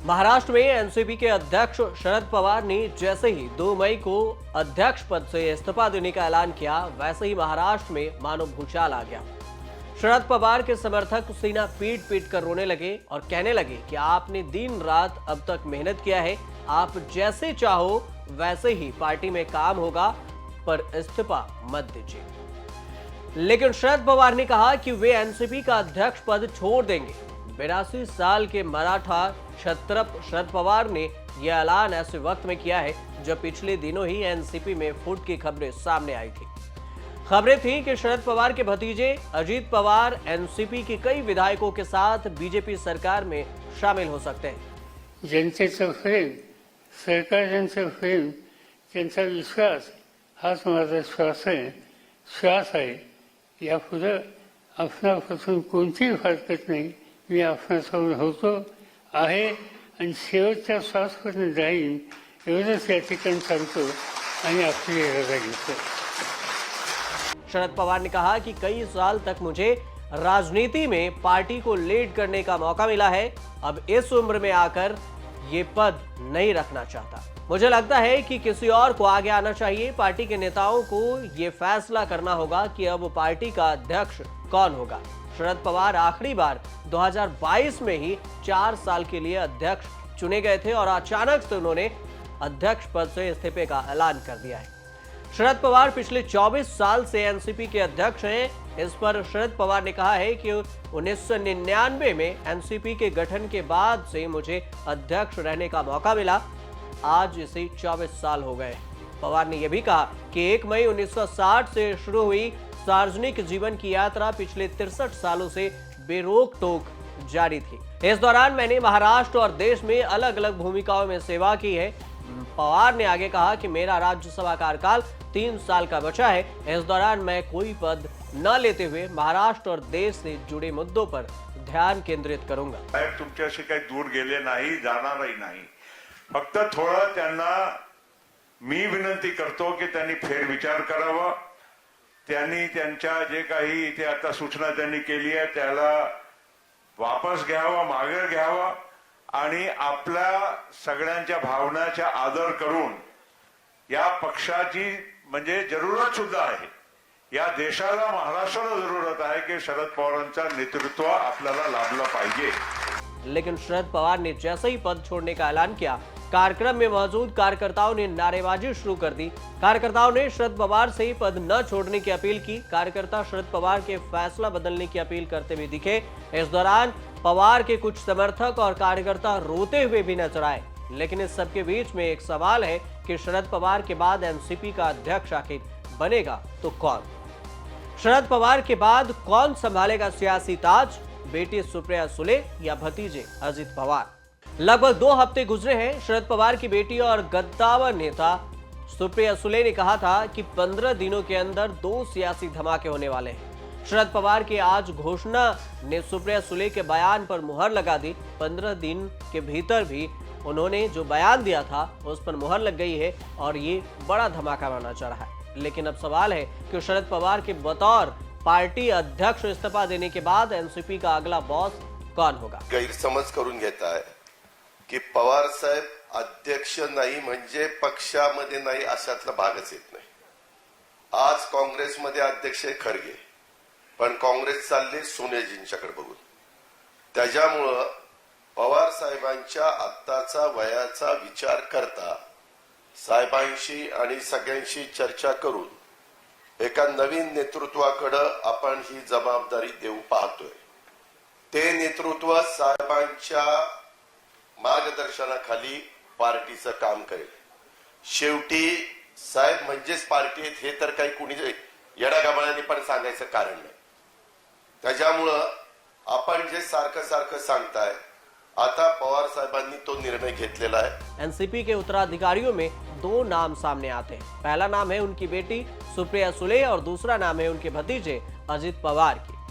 महाराष्ट्र में एनसीपी के अध्यक्ष शरद पवार ने जैसे ही 2 मई को अध्यक्ष पद से इस्तीफा देने का ऐलान किया, वैसे ही महाराष्ट्र में मानो भूचाल आ गया। शरद पवार के समर्थक सीना पीट पीट कर रोने लगे और कहने लगे कि आपने दिन रात अब तक मेहनत किया है, आप जैसे चाहो वैसे ही पार्टी में काम होगा, पर इस्तीफा मत दीजिए। लेकिन शरद पवार ने कहा कि वे एनसीपी का अध्यक्ष पद छोड़ देंगे। 82 साल के मराठा क्षत्रप शरद पवार ने यह ऐलान ऐसे वक्त में किया है जब पिछले दिनों ही एनसीपी में फूट की खबरें सामने आई थी। खबरें थी कि शरद पवार के भतीजे अजीत पवार एनसीपी के कई विधायकों के साथ बीजेपी सरकार में शामिल हो सकते हैं। जनतेचं प्रेम, सरकार जनतेचं प्रेम, त्यांचा विश्वास हाच माझा श्वास आहे। यापुढे आपणापासून कोणतीही हरकत नाही। मी आपणासोबत होतो आहे आणि शेवटच्या श्वासपर्यंत जाईन, एवढंच या ठिकाणी सांगतो आणि आपली रजा घेतो। शरद पवार ने कहा कि कई साल तक मुझे राजनीति में पार्टी को लीड करने का मौका मिला है, अब इस उम्र में आकर ये पद नहीं रखना चाहता। मुझे लगता है कि किसी और को आगे आना चाहिए। पार्टी के नेताओं को ये फैसला करना होगा कि अब पार्टी का अध्यक्ष कौन होगा। शरद पवार आखिरी बार 2022 में ही 4 साल के लिए अध्यक्ष चुने गए थे और अचानक से उन्होंने अध्यक्ष पद से इस्तीफे का ऐलान कर दिया है। शरद पवार पिछले 24 साल से एनसीपी के अध्यक्ष हैं। इस पर शरद पवार ने कहा है कि 1999 में एनसीपी के गठन के बाद से मुझे अध्यक्ष रहने का मौका मिला, आज इसे 24 साल हो गए। पवार ने यह भी कहा कि 1 मई 1960 से शुरू हुई सार्वजनिक जीवन की यात्रा पिछले 63 सालों से बेरोक टोक जारी थी। इस दौरान मैंने महाराष्ट्र और देश में अलग अलग भूमिकाओं में सेवा की है। पवार ने आगे कहा कि मेरा राज्यसभा कार्यकाल 3 साल का बचा है। इस दौरान मैं कोई पद न लेते हुए महाराष्ट्र और देश से जुड़े मुद्दों पर ध्यान केंद्रित करूंगा। तुमच्याशी काही दूर गेले नाही, जाणारही नाही। फक्त थोडं त्यांना मी विनंती करतो की त्यांनी फेरविचार करावा। त्यांनी त्यांच्या जे काही इथे आता सूचना त्यांनी केली आहे त्याला वापस घ्यावा, मागे घ्यावा आणि आपल्या सगळ्यांच्या भावनाचा आदर करून या पक्षाची म्हणजे जरूरत सुद्धा आहे। या देशाला, महाराष्ट्राला जरूरत आहे की शरद पवारांचा नेतृत्व आपल्याला लाभलं पाहिजे। लेकिन शरद पवार ने जैसे ही पद छोड़ने का ऐलान किया, कार्यक्रम में मौजूद कार्यकर्ताओं ने नारेबाजी शुरू कर दी। कार्यकर्ताओं ने शरद पवार से ही पद न छोड़ने की अपील की। कार्यकर्ता शरद पवार के फैसला बदलने की अपील करते हुए दिखे। इस दौरान पवार के कुछ समर्थक और कार्यकर्ता रोते हुए भी नजर आए। लेकिन इस सबके बीच में एक सवाल है कि शरद पवार के बाद एनसीपी का अध्यक्ष आखिर बनेगा तो कौन? शरद पवार के बाद कौन संभालेगा सियासी ताज? बेटी सुप्रिया सुले या भतीजे अजित पवार? लगभग 2 हफ्ते गुजरे हैं। शरद पवार की बेटी और गद्दावर नेता सुप्रिया सुले ने कहा था कि 15 दिनों के अंदर 2 सियासी धमाके होने वाले हैं। शरद पवार की आज घोषणा ने सुप्रिया सुले के बयान पर मुहर लगा दी। 15 दिन के भीतर भी उन्होंने जो बयान दिया था उस पर मुहर लग गई है और ये बड़ा धमाका माना जा रहा है। लेकिन अब सवाल है कि शरद पवार के बतौर पार्टी अध्यक्ष इस्तीफा देने के बाद एनसीपी का अगला बॉस कौन होगा? गैरसमज करून घेता है की पवार साहेब अध्यक्ष नाही म्हणजे पक्षामध्ये नाही अशातला भागच येत नाही। आज काँग्रेसमध्ये अध्यक्ष आहे खरगे, पण काँग्रेस चालले सोनियाजींच्याकडे बघून। त्याच्यामुळे पवार साहेबांच्या आत्ताचा वयाचा विचार करता साहेबांशी आणि सगळ्यांशी चर्चा करून एका नवीन नेतृत्वाकडे आपण ही जबाबदारी देऊ पाहतोय। ते नेतृत्व साहेबांच्या मार्गदर्शनाखाली पार्टीचं काम करेल। शेवटी साहेब म्हणजेच पार्टी आहेत हे तर काही कुणी येडागबाळांनी पण सांगायचं कारण नाही। त्याच्यामुळे आपण जे सारखं सांगताय, आता पवार साहेबांनी तो निर्णय घेतलेला है। एनसीपी के उत्तराधिकारियों में 2 नाम सामने आते हैं। पहला नाम है उनकी बेटी सुप्रिया सुले और दूसरा नाम है उनके भतीजे अजित पवार की।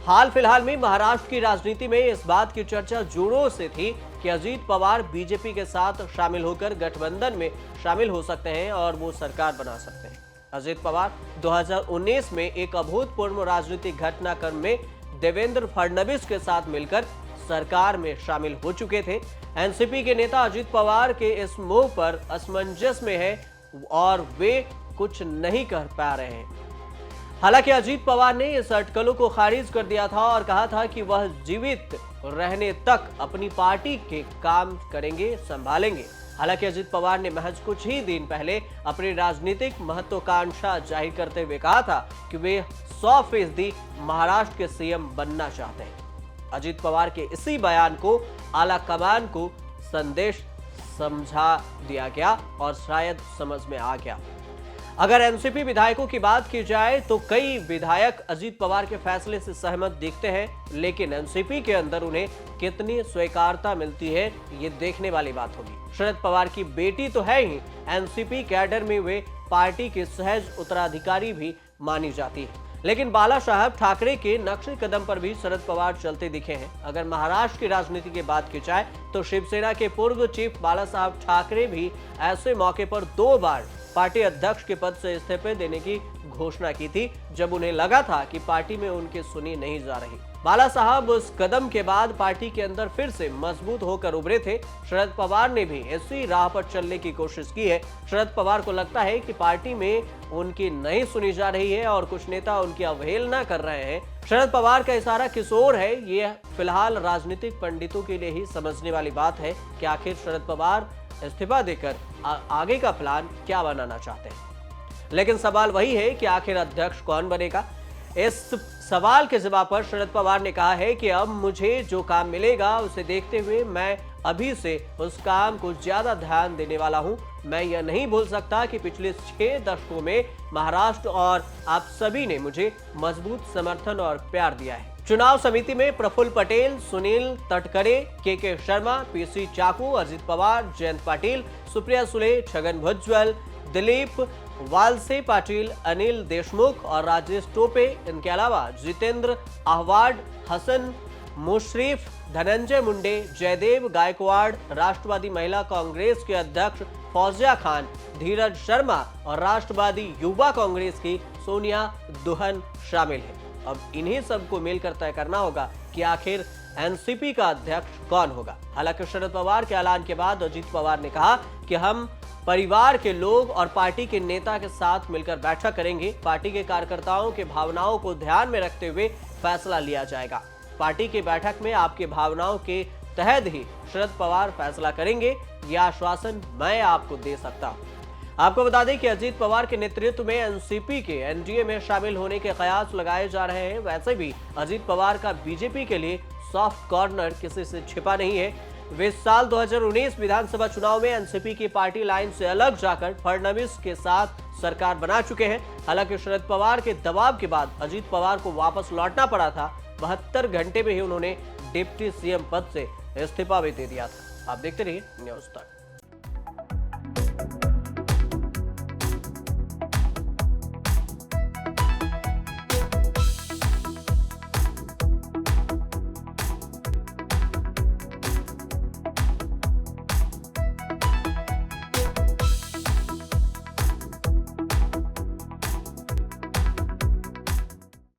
हाल फिलहाल में महाराष्ट्र की राजनीति में इस बात की चर्चा जोरों से थी कि अजीत पवार बीजेपी के साथ शामिल होकर गठबंधन में शामिल हो सकते हैं और वो सरकार बना सकते हैं। अजीत पवार 2019 में एक अभूतपूर्व राजनीतिक घटनाक्रम में देवेंद्र फडणवीस के साथ मिलकर सरकार में शामिल हो चुके थे। एनसीपी के नेता अजीत पवार के इस मूव पर असमंजस में है और वे कुछ नहीं कर पा रहे हैं। हालांकि अजीत पवार ने इस अटकलों को खारिज कर दिया था और कहा था कि वह जीवित रहने तक अपनी पार्टी के काम करेंगे, संभालेंगे। हालांकि अजीत पवार ने महज कुछ ही दिन पहले अपनी राजनीतिक महत्वाकांक्षा जाहिर करते हुए कहा था कि वे 100% महाराष्ट्र के सीएम बनना चाहते हैं। अजीत पवार के इसी बयान को आला कमान को संदेश समझा दिया गया और शायद समझ में आ गया। अगर एनसीपी विधायकों की बात की जाए तो कई विधायक अजीत पवार के फैसले से सहमत दिखते हैं, लेकिन एनसीपी के अंदर उन्हें कितनी स्वीकार्यता मिलती है ये देखने वाली बात होगी। शरद पवार की बेटी तो है ही, एनसीपी कैडर में वे पार्टी के सहज उत्तराधिकारी भी मानी जाती है। लेकिन बाला साहब ठाकरे के नक्शे कदम पर भी शरद पवार चलते दिखे हैं। अगर महाराष्ट्र की राजनीति की बात की जाए तो शिवसेना के पूर्व चीफ बाला साहब ठाकरे भी ऐसे मौके पर 2 बार पार्टी अध्यक्ष के पद से इस्तीफे देने की घोषणा की थी, जब उन्हें लगा था कि पार्टी में उनकी सुनी नहीं जा रही। बाला साहब उस कदम के बाद पार्टी के अंदर फिर से मजबूत होकर उभरे थे। शरद पवार ने भी इसी राह पर चलने की कोशिश की है। शरद पवार को लगता है कि पार्टी में उनकी नहीं सुनी जा रही है और कुछ नेता उनकी अवहेलना कर रहे हैं। शरद पवार का इशारा किस ओर है, ये फिलहाल राजनीतिक पंडितों के लिए ही समझने वाली बात है कि आखिर शरद पवार इस्तीफा देकर आगे का प्लान क्या बनाना चाहते हैं। लेकिन सवाल वही है कि आखिर अध्यक्ष कौन बनेगा। इस सवाल के जवाब पर शरद पवार ने कहा है कि अब मुझे जो काम मिलेगा उसे देखते हुए मैं अभी से उस काम को ज्यादा ध्यान देने वाला हूं। मैं यह नहीं भूल सकता कि पिछले 6 दशकों में महाराष्ट्र और आप सभी ने मुझे मजबूत समर्थन और प्यार दिया है। चुनाव समिति में प्रफुल्ल पटेल, सुनील तटकरे, के शर्मा, पीसी चाकू, अजित पवार, जयंत पाटिल, सुप्रिया सुले, छगन भुजबल, दिलीप वालसे पाटिल, अनिल देशमुख और राजेश टोपे, इनके अलावा जितेंद्र आहवाड, हसन मुशरीफ, धनंजय मुंडे, जयदेव गायकवाड़, राष्ट्रवादी महिला कांग्रेस के अध्यक्ष फौजिया खान, धीरज शर्मा और राष्ट्रवादी युवा कांग्रेस की सोनिया दुहन शामिल है। अब इन्हीं सबको मिलकर तय करना होगा कि आखिर एनसीपी का अध्यक्ष कौन होगा। हालांकि शरद पवार के ऐलान के बाद अजीत पवार ने कहा कि हम परिवार के लोग और पार्टी के नेता के साथ मिलकर बैठक करेंगे। पार्टी के कार्यकर्ताओं के भावनाओं को ध्यान में रखते हुए फैसला लिया जाएगा। पार्टी की बैठक में आपके भावनाओं के तहत ही शरद पवार फैसला करेंगे, यह आश्वासन मैं आपको दे सकता हूं। आपको बता दें कि अजीत पवार के नेतृत्व में एनसीपी के एनडीए में शामिल होने के कयास लगाए जा रहे हैं। वैसे भी अजीत पवार का बीजेपी के लिए सॉफ्ट कॉर्नर किसी से छिपा नहीं है। वे साल 2019 विधानसभा चुनाव में एनसीपी की पार्टी लाइन से अलग जाकर फडणवीस के साथ सरकार बना चुके हैं। हालांकि शरद पवार के दबाव के बाद अजीत पवार को वापस लौटना पड़ा था। 72 घंटे में ही उन्होंने डिप्टी सीएम पद से इस्तीफा भी दे दिया था। आप देखते रहिए न्यूज़ तक।